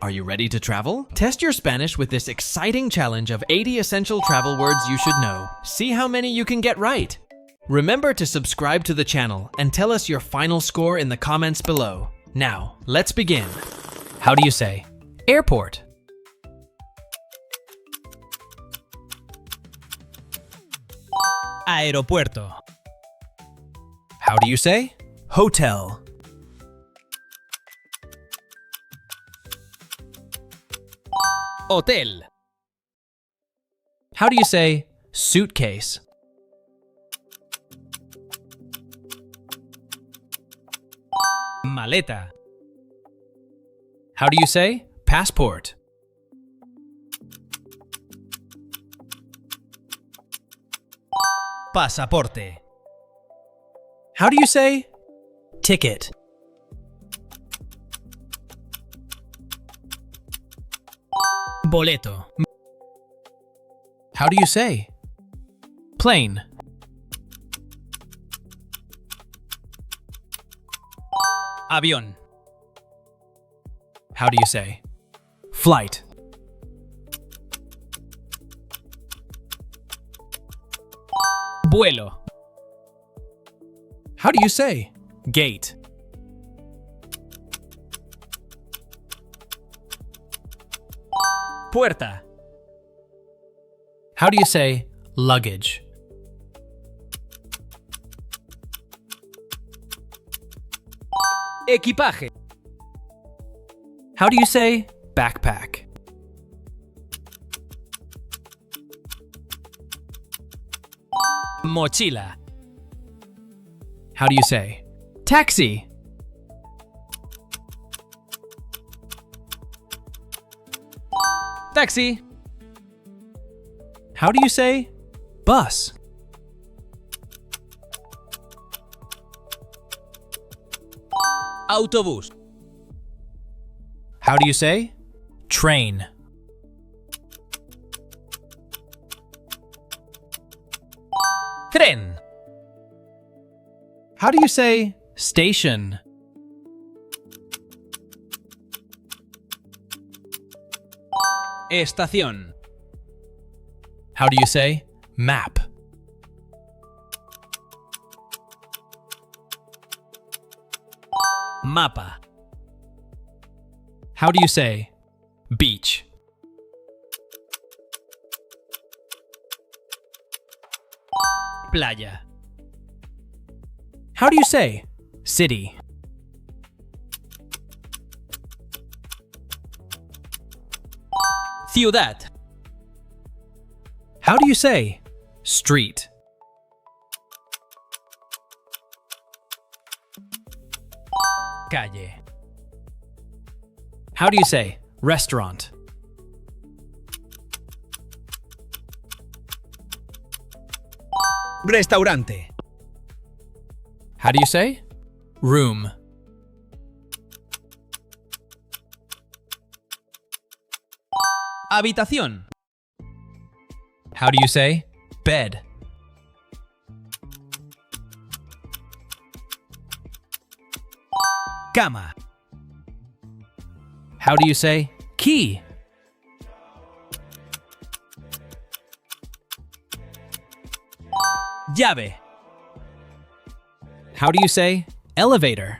Are you ready to travel? Test your Spanish with this exciting challenge of 80 essential travel words you should know. See how many you can get right. Remember to subscribe to the channel and tell us your final score in the comments below. Now, let's begin. How do you say airport? Aeropuerto. How do you say hotel? Hotel. How do you say suitcase? Maleta. How do you say passport? Pasaporte. How do you say ticket? Boleto. How do you say plane? Avión. How do you say flight? Vuelo. How do you say gate? Puerta. How do you say luggage? Equipaje. How do you say backpack? Mochila. How do you say taxi? Taxi. How do you say bus? Autobús. How do you say train? Tren. How do you say station? Estación. How do you say map? Mapa. How do you say beach? Playa. How do you say city? Ciudad. How do you say street? Calle. How do you say restaurant? Restaurante. How do you say room? Habitación. How do you say bed? Cama. How do you say key? Llave. How do you say elevator?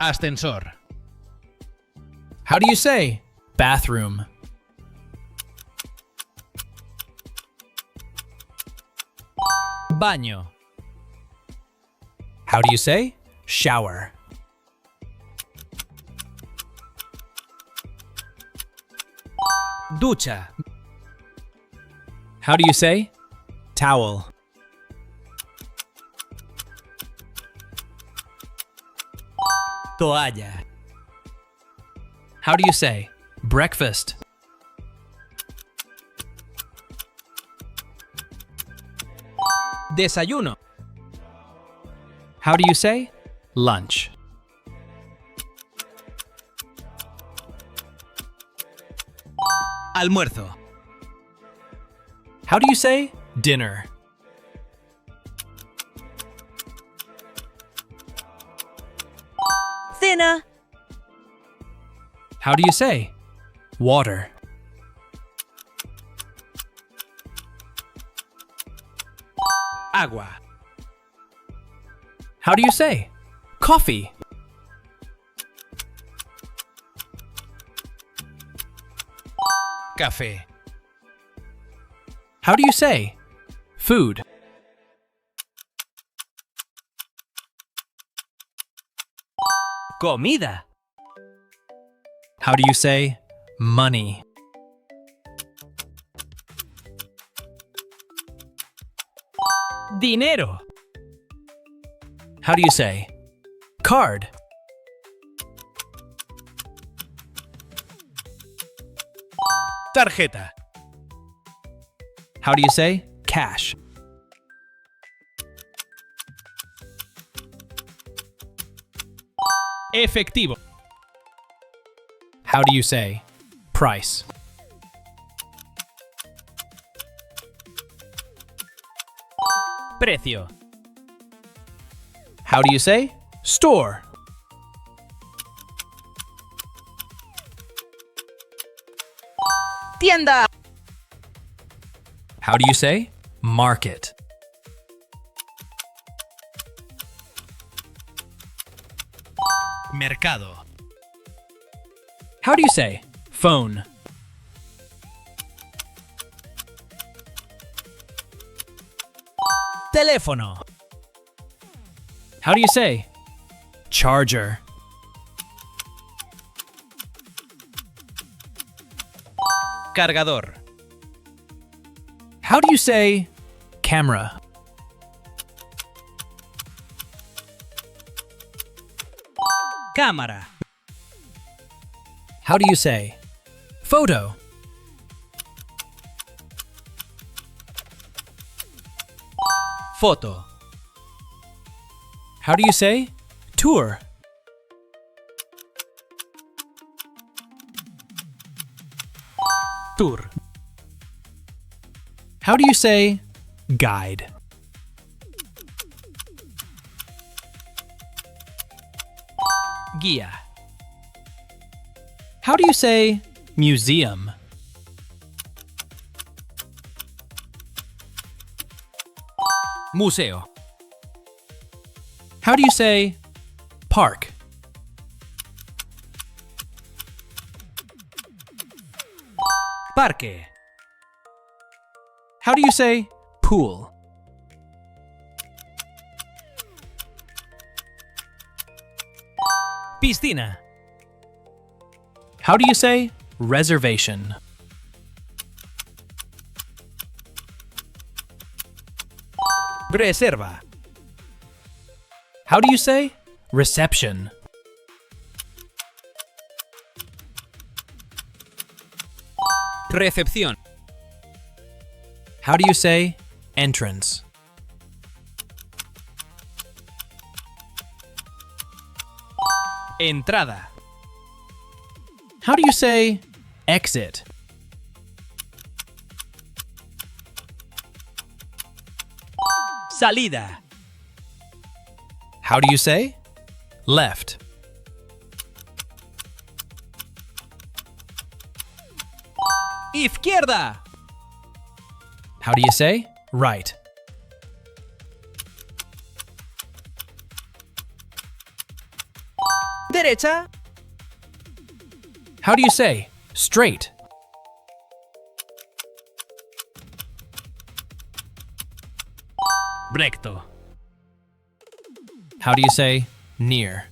Ascensor. How do you say bathroom? Baño. How do you say shower? Ducha. How do you say towel? Toalla. How do you say breakfast? Desayuno. How do you say lunch? Almuerzo. How do you say dinner? llena. How do you say water? Agua. How do you say coffee? Café. How do you say food? Comida. How do you say money? Dinero. How do you say card? Tarjeta. How do you say cash? Efectivo. How do you say price? Precio. How do you say store? Tienda. How do you say market? Mercado. How do you say phone? Teléfono. How do you say charger? Cargador. How do you say camera? Cámara. How do you say photo? Foto. How do you say tour? Tour. How do you say guide? Guía. How do you say museum? Museo. How do you say park? Parque. How do you say pool? Piscina. How do you say reservation? Reserva. How do you say reception? Recepción. How do you say entrance? Entrada. How do you say exit? Salida. How do you say left? Izquierda. How do you say right? Derecha. How do you say straight? Recto. How do you say near?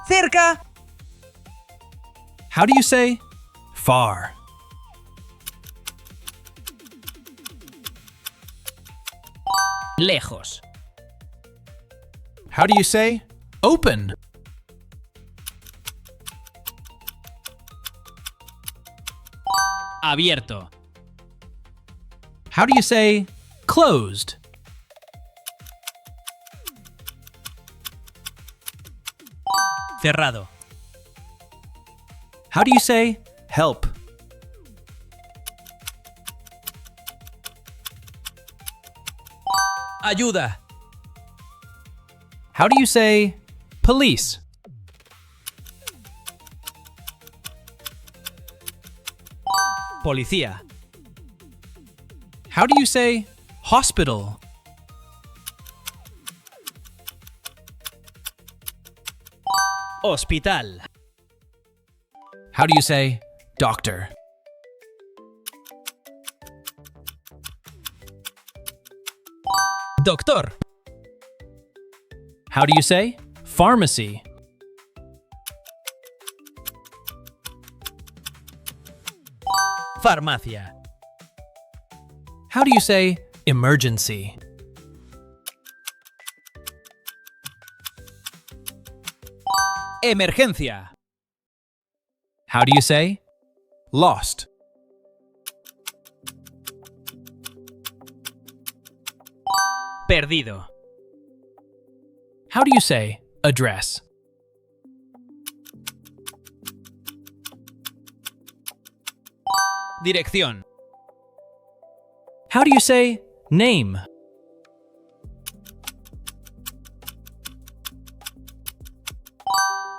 Cerca. How do you say far? Lejos. How do you say open? Abierto. How do you say closed? Cerrado. How do you say help? Ayuda. How do you say police? Policía. How do you say hospital? Hospital. How do you say doctor? Doctor. How do you say pharmacy? Farmacia. How do you say emergency? Emergencia. How do you say lost? Perdido. How do you say address? Dirección. How do you say name?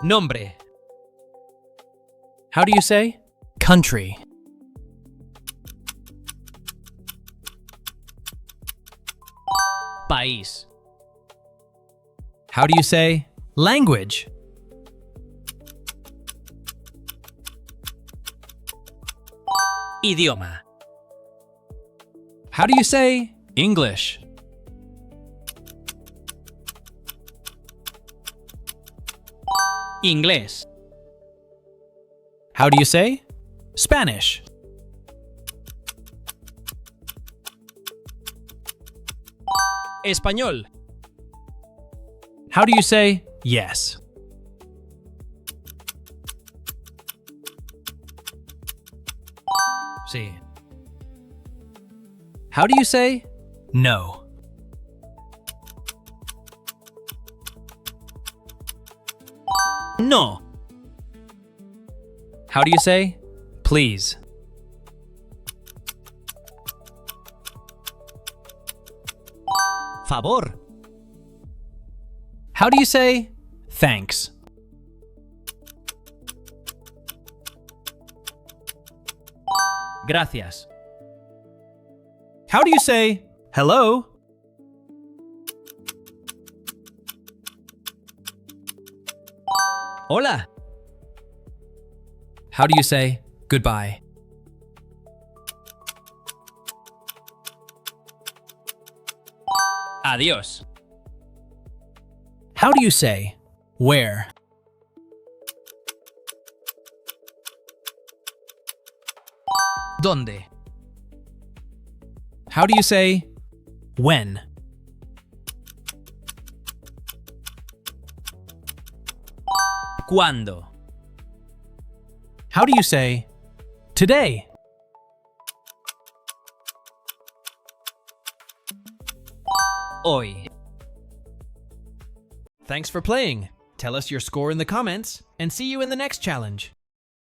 Nombre. How do you say country? País. How do you say language? Idioma. How do you say English? Inglés. How do you say Spanish? Español. How do you say yes? Sí. How do you say no? No. How do you say please? Favor. How do you say thanks? Gracias. How do you say hello? Hola. How do you say goodbye? Adiós. How do you say where? ¿Dónde? How do you say when? ¿Cuándo? How do you say today? Hoy. Thanks for playing. Tell us your score in the comments, and see you in the next challenge.